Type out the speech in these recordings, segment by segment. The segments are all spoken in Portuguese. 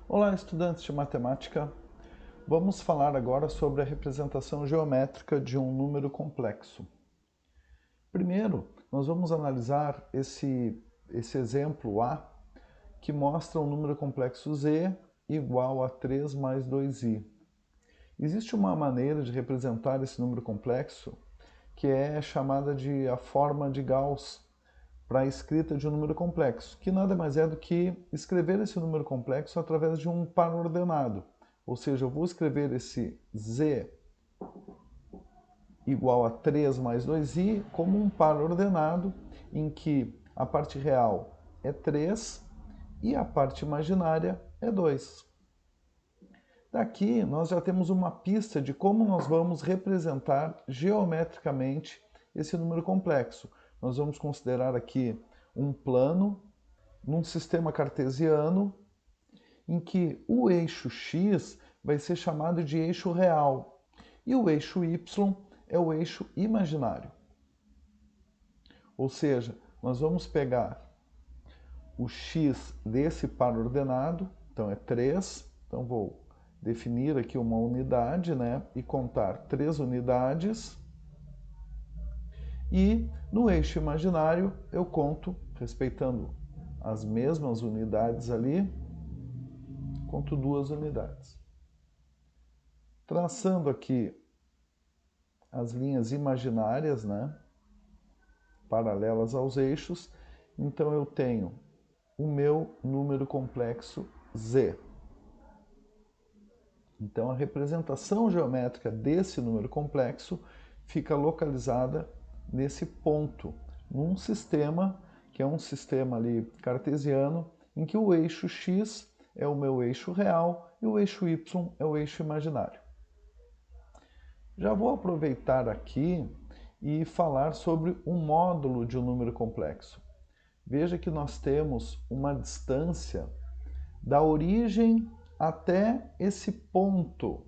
Olá, estudantes de matemática. Vamos falar agora sobre a representação geométrica de um número complexo. Primeiro, nós vamos analisar esse exemplo A, que mostra um número complexo z igual a 3 mais 2i. Existe uma maneira de representar esse número complexo que é chamada de a forma de Gauss para a escrita de um número complexo, que nada mais é do que escrever esse número complexo através de um par ordenado. Ou seja, eu vou escrever esse z igual a 3 mais 2i como um par ordenado em que a parte real é 3 e a parte imaginária é 2. Daqui nós já temos uma pista de como nós vamos representar geometricamente esse número complexo. Nós vamos considerar aqui um plano num sistema cartesiano em que o eixo x vai ser chamado de eixo real e o eixo y é o eixo imaginário. Ou seja, nós vamos pegar o x desse par ordenado, então é 3, então vou definir aqui uma unidade, e contar 3 unidades. E no eixo imaginário eu conto, respeitando as mesmas unidades ali, conto 2 unidades. Traçando aqui as linhas imaginárias, paralelas aos eixos, então eu tenho o meu número complexo z. Então a representação geométrica desse número complexo fica localizada nesse ponto, num sistema que é um sistema ali cartesiano, em que o eixo x é o meu eixo real e o eixo y é o eixo imaginário. Já vou aproveitar aqui e falar sobre um módulo de um número complexo. Veja que nós temos uma distância da origem até esse ponto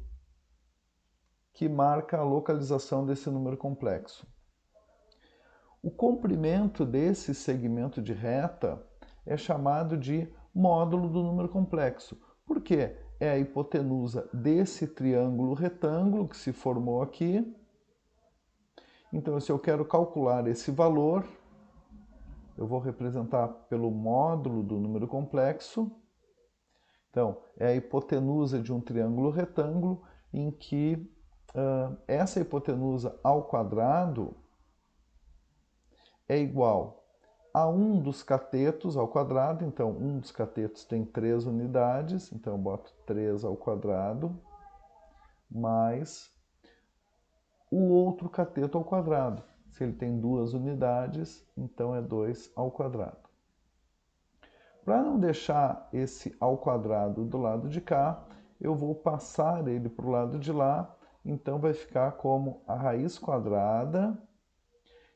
que marca a localização desse número complexo. O comprimento desse segmento de reta é chamado de módulo do número complexo. Por quê? É a hipotenusa desse triângulo retângulo que se formou aqui. Então, se eu quero calcular esse valor, eu vou representar pelo módulo do número complexo. Então, é a hipotenusa de um triângulo retângulo em que essa hipotenusa ao quadrado é igual a um dos catetos ao quadrado. Então, um dos catetos tem 3 unidades, então eu boto 3 ao quadrado, mais o outro cateto ao quadrado. Se ele tem 2 unidades, então é 2 ao quadrado. Para não deixar esse ao quadrado do lado de cá, eu vou passar ele para o lado de lá, então vai ficar como a raiz quadrada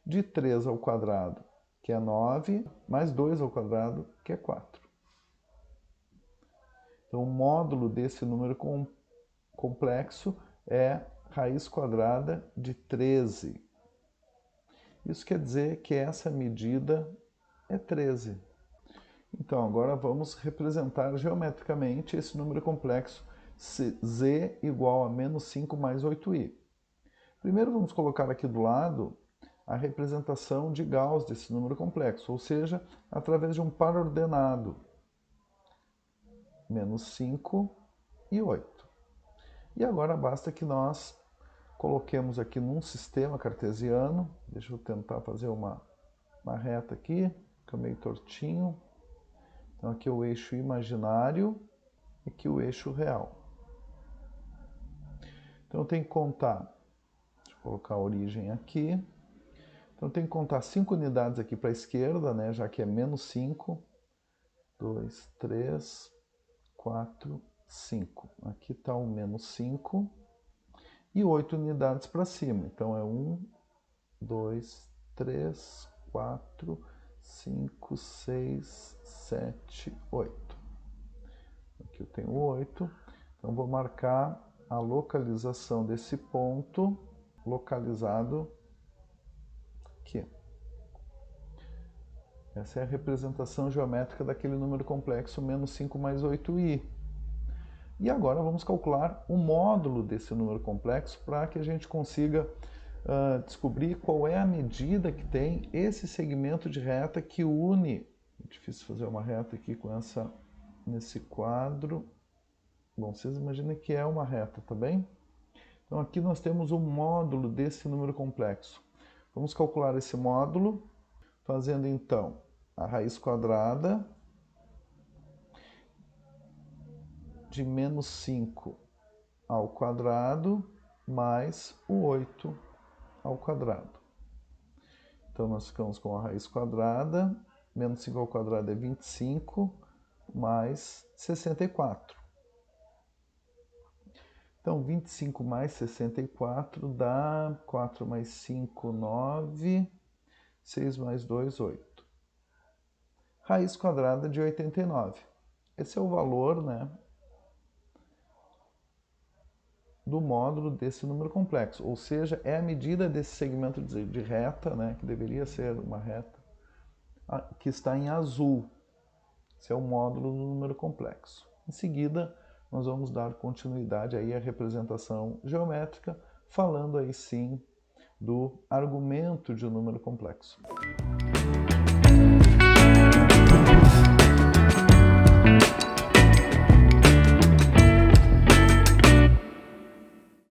de 3 ao quadrado, que é 9, mais 2 ao quadrado, que é 4. Então, o módulo desse número complexo é raiz quadrada de 13. Isso quer dizer que essa medida é 13. Então, agora vamos representar geometricamente esse número complexo z igual a menos 5 mais 8i. Primeiro vamos colocar aqui do lado a representação de Gauss desse número complexo, ou seja, através de um par ordenado, menos 5 e 8. E agora basta que nós coloquemos aqui num sistema cartesiano, deixa eu tentar fazer uma reta aqui, fica meio tortinho. Então aqui é o eixo imaginário e aqui o eixo real. Então eu tenho que contar, deixa eu colocar a origem aqui. Então eu tenho que contar 5 unidades aqui para a esquerda, já que é menos 5. 2, 3, 4, 5. Aqui está o menos 5. E 8 unidades para cima. Então é 1, 2, 3, 4, 5, 6, 7, 8. Aqui eu tenho 8. Então vou marcar a localização desse ponto, localizado aqui. Essa é a representação geométrica daquele número complexo menos 5 mais 8i. E agora vamos calcular o módulo desse número complexo para que a gente consiga descobrir qual é a medida que tem esse segmento de reta que une. É difícil fazer uma reta aqui com nesse quadro. Bom, vocês imaginem que é uma reta, tá bem? Então aqui nós temos o módulo desse número complexo. Vamos calcular esse módulo fazendo então a raiz quadrada de menos 5 ao quadrado mais o 8 ao quadrado. Então nós ficamos com a raiz quadrada, menos 5 ao quadrado é 25, mais 64. Então 25 mais 64 dá 4 mais 5, 9, 6 mais 2, 8. Raiz quadrada de 89. Esse é o valor, né, do módulo desse número complexo, ou seja, é a medida desse segmento de reta, né, que deveria ser uma reta, que está em azul. Esse é o módulo do número complexo. Em seguida, nós vamos dar continuidade aí à representação geométrica, falando aí sim do argumento de um número complexo.